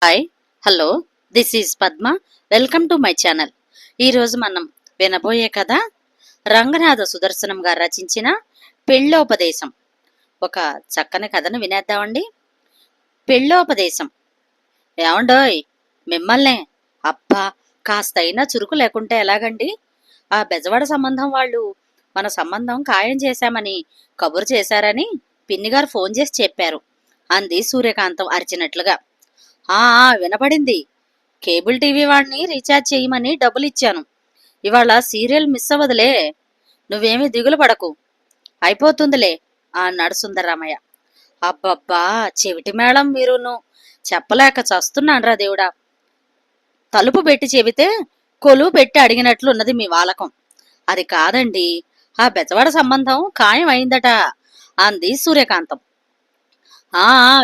Hi hello this is Padma. Welcome to my channel. ఈరోజు మనం వినబోయే కథ రంగనాథ సుదర్శనం గారు రచించిన పెళ్ళోపదేశం. ఒక చక్కని కథను వినేద్దామండి. పెళ్ళోపదేశం. ఏమండోయ్ మిమ్మల్నే! అబ్బా, కాస్తైనా చురుకు లేకుంటే ఎలాగండి? ఆ బెజవాడ సంబంధం వాళ్ళు మన సంబంధం ఖాయం చేశామని కబురు చేశారని పిన్నిగారు ఫోన్ చేసి చెప్పారు అంది సూర్యకాంతం అరిచినట్లుగా. వినపడింది. కేబుల్ టీవీ వాడిని రీఛార్జ్ చేయమని డబ్బులు ఇచ్చాను. ఇవాళ సీరియల్ మిస్ అవ్వదులే, నువ్వేమీ దిగులు పడకు, అయిపోతుందిలే అన్నాడు సుందరరామయ్య. అబ్బబ్బా, చెవిటి మేళం మీరును, చెప్పలేక చస్తున్నాన్రా దేవుడా. తలుపు పెట్టి చెబితే కొలువు పెట్టి అడిగినట్లున్నది మీ వాలకం. అది కాదండి, ఆ బెజవాడ సంబంధం ఖాయం అయిందట అంది సూర్యకాంతం.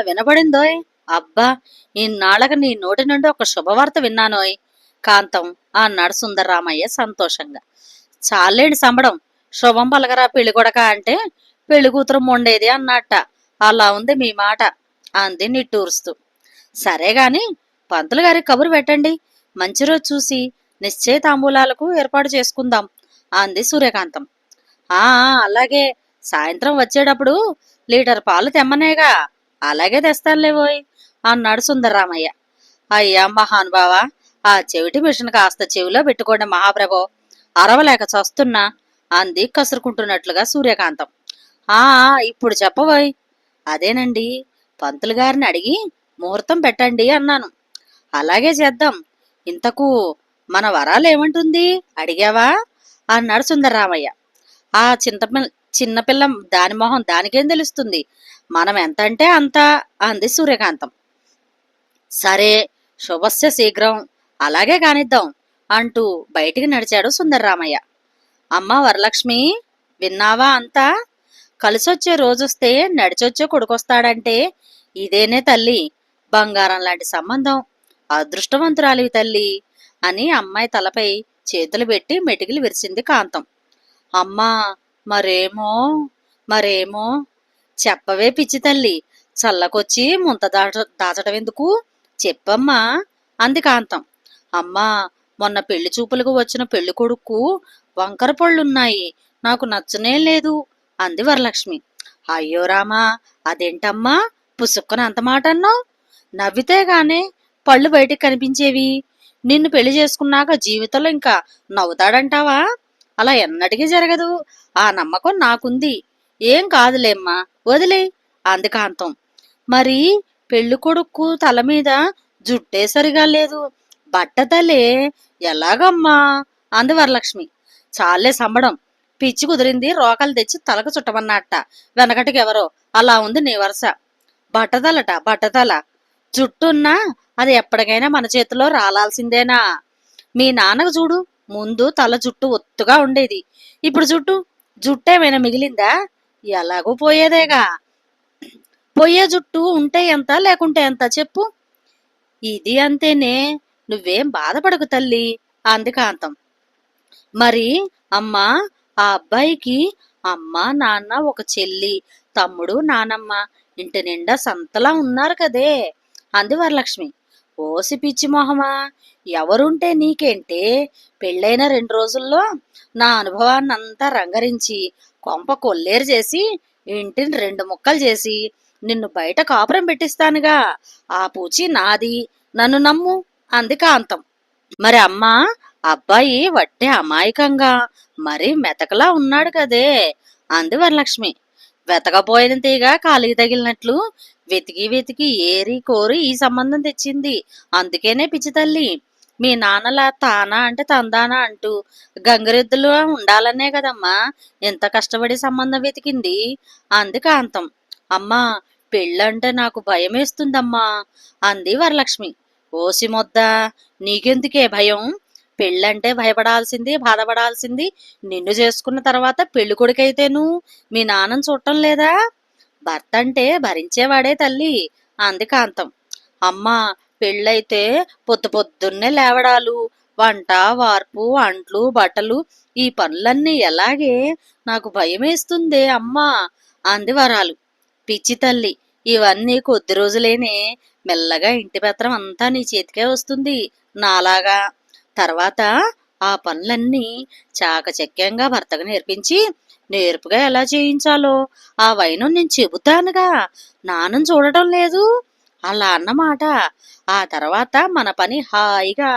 వినపడిందోయ్. అబ్బా, ఇన్నాళ్ళకి నీ నోటి నుండి ఒక శుభవార్త విన్నానోయ్ కాంతం అన్నాడు సుందరరామయ్య సంతోషంగా. చాలేండి సంబడం, శుభం పలకరా పెళ్లి కొడక అంటే పెళ్లి కూతురు మొండేది అన్నట్ట. అలా ఉంది మీ మాట అంది నిట్టూరుస్తూ. సరే గాని పంతులు గారికి కబురు పెట్టండి, మంచి రోజు చూసి నిశ్చయ తాంబూలాలకు ఏర్పాటు చేసుకుందాం అంది సూర్యకాంతం. అలాగే, సాయంత్రం వచ్చేటప్పుడు లీటర్ పాలు తెమ్మనేగా. అలాగే తెస్తానులేవోయ్ అన్నాడు సుందరరామయ్య. అయ్యా మహానుభావా, ఆ చెవిటి మిషన్ కాస్త చెవిలో పెట్టుకోండి మహాప్రభో, అరవలేక చస్తున్నా అంది కసురుకుంటున్నట్లుగా సూర్యకాంతం. ఇప్పుడు చెప్పబోయ్. అదేనండి, పంతులు గారిని అడిగి ముహూర్తం పెట్టండి అన్నాను. అలాగే చేద్దాం. ఇంతకు మన వరాలేమంటుంది అడిగావా అన్నాడు సుందరరామయ్య. ఆ చిన్నపిల్ల దాని మొహం దానికేం తెలుస్తుంది, మనం ఎంతంటే అంత అంది సూర్యకాంతం. సరే, శుభస్య శీఘ్రం, అలాగే కానిద్దాం అంటూ బయటికి నడిచాడు సుందరరామయ్య. అమ్మా వరలక్ష్మి, విన్నావా అంతా? కలిసొచ్చే రోజొస్తే నడిచొచ్చే కొడుకొస్తాడంటే ఇదేనే తల్లి, బంగారం లాంటి సంబంధం, అదృష్టవంతురాలివి తల్లి అని అమ్మాయి తలపై చేతులు పెట్టి మెటికిలు విరిసింది కాంతం. అమ్మా, మరేమో చెప్పవే పిచ్చి తల్లి, చల్లకొచ్చి ముంత దాచడం ఎందుకు, చెప్పమ్మా అంది కాంతం. అమ్మా, మొన్న పెళ్లి చూపులకు వచ్చిన పెళ్లి కొడుకు వంకర పళ్ళున్నాయి, నాకు నచ్చనే లేదు అంది వరలక్ష్మి. అయ్యో రామా, అదేంటమ్మా పుసుక్కున అంత మాట అన్నావు? నవ్వితే గానే పళ్ళు బయటికి కనిపించేవి, నిన్ను పెళ్లి చేసుకున్నాక జీవితంలో ఇంకా నవ్వుతాడంటావా? అలా ఎన్నటికీ జరగదు, ఆ నమ్మకం నాకుంది. ఏం కాదులేమ్మా, వదిలే అంది కాంతం. మరి పెళ్లి కొడుకు తల మీద జుట్టే సరిగా లేదు, బట్టతలే, ఎలాగమ్మా అంది వరలక్ష్మి. చాలే సంబడం, పిచ్చి కుదిరింది, రోకలు తెచ్చి తలకు చుట్టమన్నట్ట వెనకటికి ఎవరో, అలా ఉంది నీ వరుస. బట్టతల జుట్టున్నా అది ఎప్పటికైనా మన చేతిలో రాలాల్సిందేనా? మీ నాన్నకు చూడు, ముందు తల జుట్టు ఒత్తుగా ఉండేది, ఇప్పుడు జుట్టేమైనా మిగిలిందా? ఎలాగూ పోయేదేగా. పొయ్యే జుట్టు ఉంటే ఎంత లేకుంటే ఎంత చెప్పు. ఇది అంతేనే, నువ్వేం బాధపడకు తల్లి అంది కాంతం. మరి అమ్మా, ఆ అబ్బాయికి అమ్మ నాన్న, ఒక చెల్లి, తమ్ముడు, నానమ్మ ఇంటి నిండా సంతలా ఉన్నారు కదే అంది వరలక్ష్మి. ఓసి పిచ్చి మొహమా, ఎవరుంటే నీకేంటే, పెళ్ళైన 2 రోజుల్లో నా అనుభవాన్నంతా రంగరించి కొంప కొల్లేరు చేసి ఇంటిని 2 ముక్కలు చేసి నిన్ను బయట కాపురం పెట్టిస్తానుగా. ఆ పూచి నాది, నన్ను నమ్ము అంది కాంతం. మరి అమ్మా, అబ్బాయి వట్టే అమాయకంగా మరీ మెతకలా ఉన్నాడు కదే అంది వరలక్ష్మి. వెతకపోయిన తీగ కాలికి తగిలినట్లు వెతికి వెతికి ఏరి కోరి ఈ సంబంధం తెచ్చింది, అందుకేనే పిచ్చి తల్లి. మీ నాన్నలా తానా అంటే తందానా అంటూ గంగిరెద్దులు ఉండాలనే కదమ్మా ఎంత కష్టపడి సంబంధం వెతికింది అంది కాంతం. అమ్మా, పెళ్ళంటే నాకు భయమేస్తుందమ్మా అంది వరలక్ష్మి. ఓసి మొద్ద, నీకెందుకే భయం? పెళ్ళంటే భయపడాల్సింది, బాధపడాల్సింది నిన్ను చేసుకున్న తర్వాత పెళ్లి కొడుకైతేను మీ నాన్నను చూడటం లేదా? భర్త అంటే భరించేవాడే తల్లి అంది కాంతం. అమ్మా, పెళ్ళైతే పొద్దున్నే లేవడాలు, వంట వార్పు, అంట్లు బట్టలు, ఈ పనులన్నీ ఎలాగే, నాకు భయమేస్తుందే అమ్మా అంది వరాలు. పిచ్చి తల్లి, ఇవన్నీ కొద్ది రోజులేనే, మెల్లగా ఇంటి పత్రం అంతా నీ చేతికే వస్తుంది నాలాగా. తర్వాత ఆ పనులన్నీ చాకచక్యంగా భర్తకు నేర్పించి నేర్పుగా ఎలా చేయించాలో ఆ వైనం నేను చెబుతానుగా, నాన్నని చూడటం లేదు అలా అన్నమాట. ఆ తర్వాత మన పని హాయిగా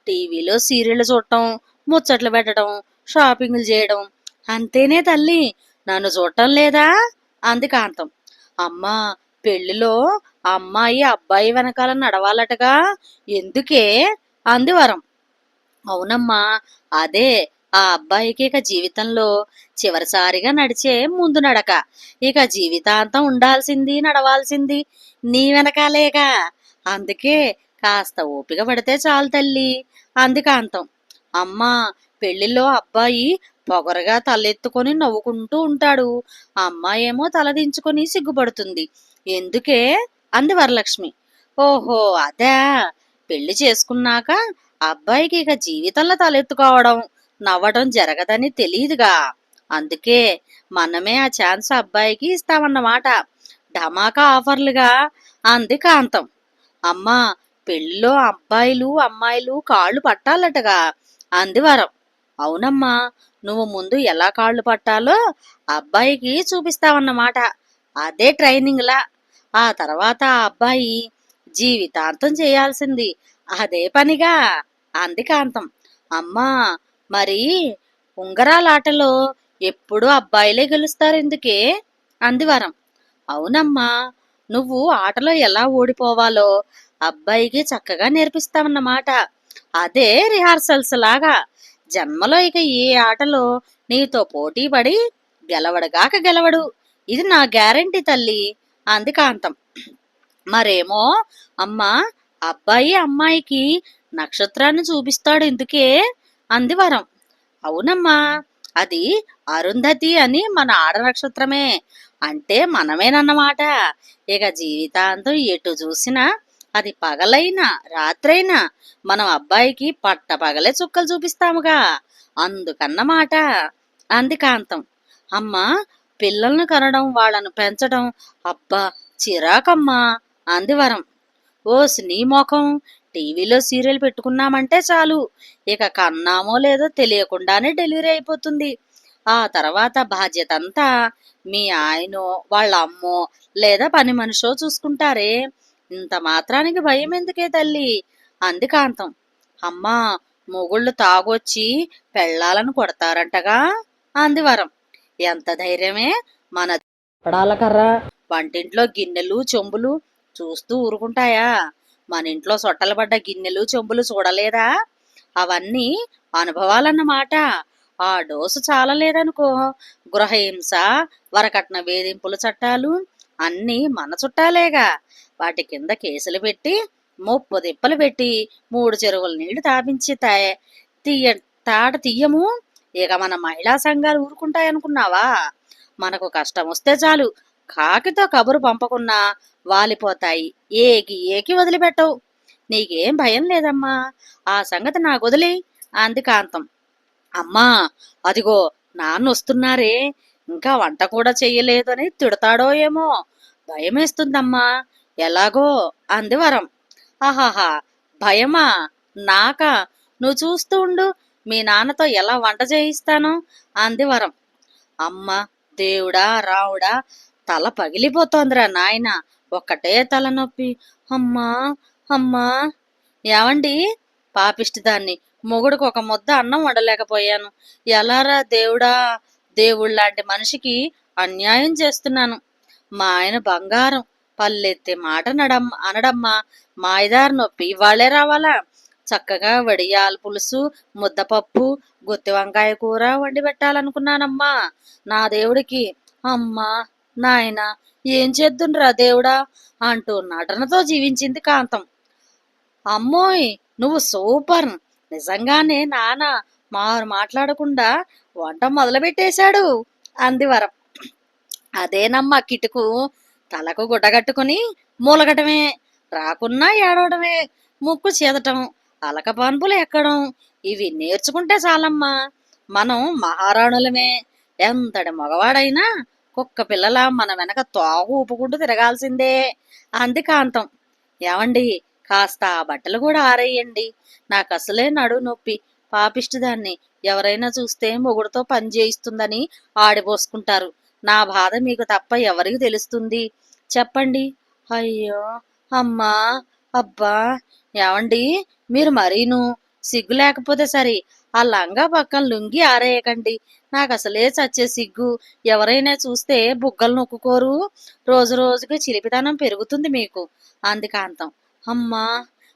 టీవీలో సీరియళ్ళు చూడటం, ముచ్చట్లు పెట్టడం, షాపింగ్లు చేయడం. అంతేనే తల్లి, నన్ను చూడటం లేదా అంది కాంతం. అమ్మా, పెళ్లిలో అమ్మాయి అబ్బాయి వెనకాల నడవాలటగా, ఎందుకే అంది వరం. అవునమ్మా, అదే ఆ అబ్బాయికి ఇక జీవితంలో చివరిసారిగా నడిచే ముందు నడక. ఇక జీవితాంతం ఉండాల్సింది నడవాల్సింది నీ వెనకాలేగా. అందుకే కాస్త ఓపిక పడితే చాలు తల్లి అంది కాంతం. అమ్మా, పెళ్లిలో అబ్బాయి పొగరగా తలెత్తుకొని నవ్వుకుంటూ ఉంటాడు, అమ్మాయేమో తలదించుకొని సిగ్గుపడుతుంది, ఎందుకే అంది వరలక్ష్మి. ఓహో అదే, పెళ్లి చేసుకున్నాక అబ్బాయికి ఇక జీవితంలో తలెత్తుకోవడం నవ్వడం జరగదని తెలియదుగా, అందుకే మనమే ఆ ఛాన్స్ అబ్బాయికి ఇస్తామన్నమాట, ధమాకా ఆఫర్లుగా అంది కాంతం. అమ్మా, పెళ్లిలో అబ్బాయిలు అమ్మాయిలు కాళ్ళు పట్టాలటగా అంది వరం. అవునమ్మా, నువ్వు ముందు ఎలా కాళ్ళు పట్టాలో అబ్బాయికి చూపిస్తావన్నమాట, అదే ట్రైనింగ్లా. ఆ తర్వాత ఆ అబ్బాయి జీవితాంతం చేయాల్సింది అదే పనిగా అంది కాంతం. అమ్మా, మరి ఉంగరాలాటలో ఎప్పుడు అబ్బాయిలే గెలుస్తారెందుకే అంది వరం. అవునమ్మా, నువ్వు ఆటలో ఎలా ఓడిపోవాలో అబ్బాయికి చక్కగా నేర్పిస్తావన్నమాట, అదే రిహార్సల్స్ లాగా. జన్మలో ఇక ఏ ఆటలో నీతో పోటీ పడి గెలవడుగాక గెలవడు, ఇది నా గ్యారంటీ తల్లి అంది కాంతం. మరేమో అమ్మా, అబ్బాయి అమ్మాయికి నక్షత్రాన్ని చూపిస్తాడు ఎందుకే అంది వరం. అవునమ్మా, అది అరుంధతి అని మన ఆడ నక్షత్రమే, అంటే మనమేనన్నమాట. ఇక జీవితాంతం ఎటు చూసినా అది పగలైనా రాత్రైనా మనం అబ్బాయికి పట్ట పగలే చుక్కలు చూపిస్తాముగా, అందుకన్నమాట అంది కాంతం. అమ్మా, పిల్లల్ని కనడం వాళ్ళను పెంచడం అబ్బా చిరాకమ్మా అంది వరం. ఓస్ నీ మొఖం, టీవీలో సీరియల్ పెట్టుకున్నామంటే చాలు, ఇక కన్నామో లేదో తెలియకుండానే డెలివరీ అయిపోతుంది. ఆ తర్వాత బాధ్యత అంతా మీ ఆయనో వాళ్ళ అమ్మో లేదా పని మనిషో చూసుకుంటారే, ఇంత మాత్రానికి భయం ఎందుకే తల్లి అంది కాంతం. అమ్మా, మొగుళ్ళు తాగొచ్చి పెళ్ళాలను కొడతారంటగా అంది వరం. ఎంత ధైర్యమే, మన పడాల కర్ర వంటింట్లో గిన్నెలు చెంబులు చూస్తూ ఊరుకుంటాయా, మన ఇంట్లో సొట్టలు పడ్డ గిన్నెలు చెంబులు చూడలేదా, అవన్నీ అనుభవాలన్నమాట. ఆ డోసు చాలలేదనుకో, గృహహింస, వరకట్న వేధింపుల చట్టాలు అన్నీ మన చుట్టాలేగా, వాటి కింద కేసులు పెట్టి ముప్పు దిప్పలు పెట్టి 3 చెరువుల నీళ్లు తాపించి తీయ తాట తీయము. ఇక మన మహిళా సంఘాలు ఊరుకుంటాయనుకున్నావా, మనకు కష్టం వస్తే చాలు కాకితో కబురు పంపకున్నా వాలిపోతాయి, ఏకి ఏకి వదిలిపెట్టవు. నీకేం భయం లేదమ్మా, ఆ సంగతి నాకు వదిలి అంది కాంతం. అమ్మా, అదిగో నాన్న వస్తున్నారే, ఇంకా వంట కూడా చెయ్యలేదని తిడతాడో ఏమో, భయమేస్తుందమ్మా, ఎలాగో అంది వరం. ఆహాహా, భయమా నాకా, నువ్వు చూస్తూ ఉండు మీ నాన్నతో ఎలా వంట చేయిస్తాను అంది వరం. అమ్మ దేవుడా రావుడా, తల పగిలిపోతోందిరా నాయన, ఒక్కటే తలనొప్పి, అమ్మా అమ్మా. ఏవండి పాపిష్టిదాన్ని, మొగుడికి ఒక ముద్ద అన్నం వండలేకపోయాను, ఎలారా దేవుడా, దేవుళ్ళలాంటి మనిషికి అన్యాయం చేస్తున్నాను. మా ఆయన బంగారం, పల్లెత్తే మాట అనడమ్మా, మాయదారి నొప్పి ఇవాళే రావాలా, చక్కగా వడియాల పులుసు, ముద్దపప్పు, గుత్తి వంకాయ కూర వండి పెట్టాలనుకున్నానమ్మా నా దేవుడికి. అమ్మా నాయన, ఏం చేద్దునురా దేవుడా అంటూ నటనతో జీవించింది కాంతం. అమ్మోయ్, నువ్వు సూపర్, నిజంగానే నాన్న మారు మాట్లాడకుండా వంట మొదలుపెట్టేశాడు అంది వరం. అదేనమ్మా కిటుకు, తలకు గుడ్డగట్టుకుని మూలగటమే, రాకున్నా ఏడవడమే, ముక్కు చీదటం, అలక పాన్పులు ఎక్కడం, ఇవి నేర్చుకుంటే చాలమ్మా, మనం మహారాణులమే. ఎంతటి మగవాడైనా కుక్క పిల్లల మన వెనక తోక ఊపుకుంటూ తిరగాల్సిందే అంది కాంతం. ఏవండి, కాస్త ఆ బట్టలు కూడా ఆరేయండి. నాకు అసలే నడు నొప్పి. పాపిష్టిదాన్ని. ఎవరైనా చూస్తే మొగుడుతో పని చేయిస్తుందని ఆడిపోసుకుంటారు. నా బాధ మీకు తప్ప ఎవరికి తెలుస్తుంది? చెప్పండి. అయ్యో! అమ్మా! అబ్బా! ఏవండి, మీరు మరీను సిగ్గు లేకపోతే సరి. ఆ లంగా పక్కన లుంగి ఆరేయకండి. నాకు అసలే చచ్చే సిగ్గు. ఎవరైనా చూస్తే బుగ్గలు నొక్కుకోరు. రోజు రోజుకి చిలిపితనం పెరుగుతుంది మీకు. అంది కాంతం. అమ్మా!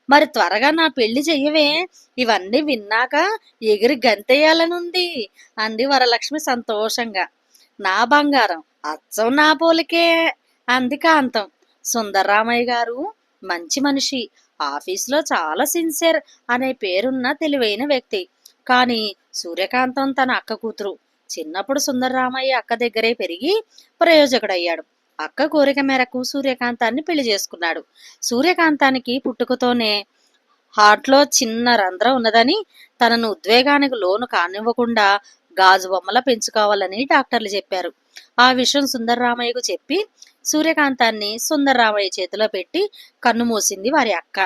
మరి త్వరగా నా పెళ్లి చెయ్యవే. ఇవన్నీ విన్నాక ఎగిరి గంతేయాలనుంది అంది వరలక్ష్మి సంతోషంగా. నా బంగారం, అచ్చం నా పోలికే అంది కాంతం. సుందర్రామయ్య గారు మంచి మనిషి. ఆఫీసులో చాలా సిన్సియర్ అనే పేరున్న తెలివైన వ్యక్తి. కానీ సూర్యకాంతం తన అక్క కూతురు. చిన్నప్పుడు సుందర్రామయ్య అక్క దగ్గరే పెరిగి ప్రయోజకుడయ్యాడు. అక్క కోరిక మేరకు సూర్యకాంతాన్ని పెళ్లి చేసుకున్నాడు. సూర్యకాంతానికి పుట్టుకతోనే హార్ట్లో చిన్న రంధ్రం ఉన్నదని, తనను ఉద్వేగానికి లోను కానివ్వకుండా గాజు బొమ్మలా పెంచుకోవాలని డాక్టర్లు చెప్పారు. ఆ విషయం సుందర్రామయ్యకు చెప్పి సూర్యకాంతాన్ని సుందర్రామయ్య చేతిలో పెట్టి కన్నుమూసింది వారి అక్క.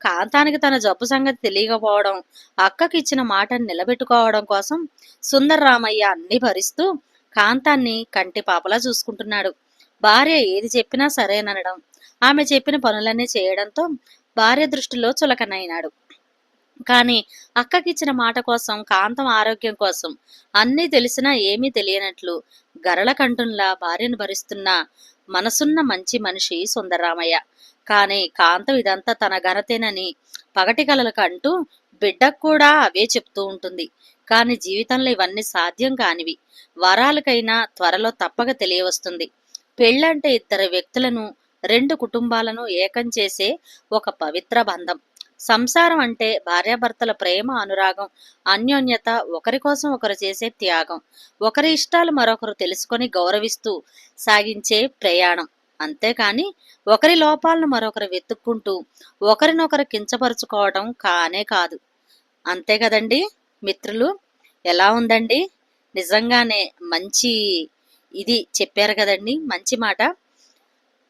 కాంతానికి తన జబ్బు సంగతి తెలియకపోవడం, అక్కకి ఇచ్చిన మాటను నిలబెట్టుకోవడం కోసం సుందర్రామయ్య అన్ని భరిస్తూ కాంతాన్ని కంటి పాపలా చూసుకుంటున్నాడు. భార్య ఏది చెప్పినా సరేననడం, ఆమె చెప్పిన పనులన్నీ చేయడంతో భార్య దృష్టిలో చులకనైనాడు. కానీ అక్కకిచ్చిన మాట కోసం, కాంతం ఆరోగ్యం కోసం అన్నీ తెలిసినా ఏమీ తెలియనట్లు గరళ కంఠంలా భార్యను భరిస్తున్న మనసున్న మంచి మనిషి సుందరరామయ్య. కానీ కాంతం ఇదంతా తన ఘనతేనని పగటి కలలకు అంటూ బిడ్డకు కూడా అవే చెప్తూ ఉంటుంది. కానీ జీవితంలో ఇవన్నీ సాధ్యం కానివి. వరాలకైనా త్వరలో తప్పక తెలియవస్తుంది. పెళ్ళంటే ఇద్దరు వ్యక్తులను, రెండు కుటుంబాలను ఏకం చేసే ఒక పవిత్ర బంధం. సంసారం అంటే భార్యాభర్తల ప్రేమ, అనురాగం, అన్యోన్యత, ఒకరి కోసం ఒకరు చేసే త్యాగం, ఒకరి ఇష్టాలు మరొకరు తెలుసుకొని గౌరవిస్తూ సాగించే ప్రయాణం. అంతేకాని ఒకరి లోపాలను మరొకరు వెతుక్కుంటూ ఒకరినొకరు కించపరుచుకోవడం కానే కాదు. అంతే కదండి మిత్రులు? ఎలా ఉందండి? నిజంగానే మంచి ఇది చెప్పారు కదండి, మంచి మాట.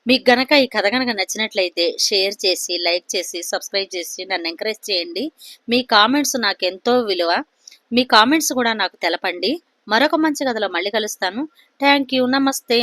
మీకు గనక ఈ కథ గనక నచ్చినట్లయితే షేర్ చేసి, లైక్ చేసి, సబ్స్క్రైబ్ చేసి నన్ను ఎంకరేజ్ చేయండి. మీ కామెంట్స్ నాకు ఎంతో విలువ. మీ కామెంట్స్ కూడా నాకు తెలపండి. మరొక మంచి కథలో మళ్ళీ కలుస్తాను. Thank you. నమస్తే.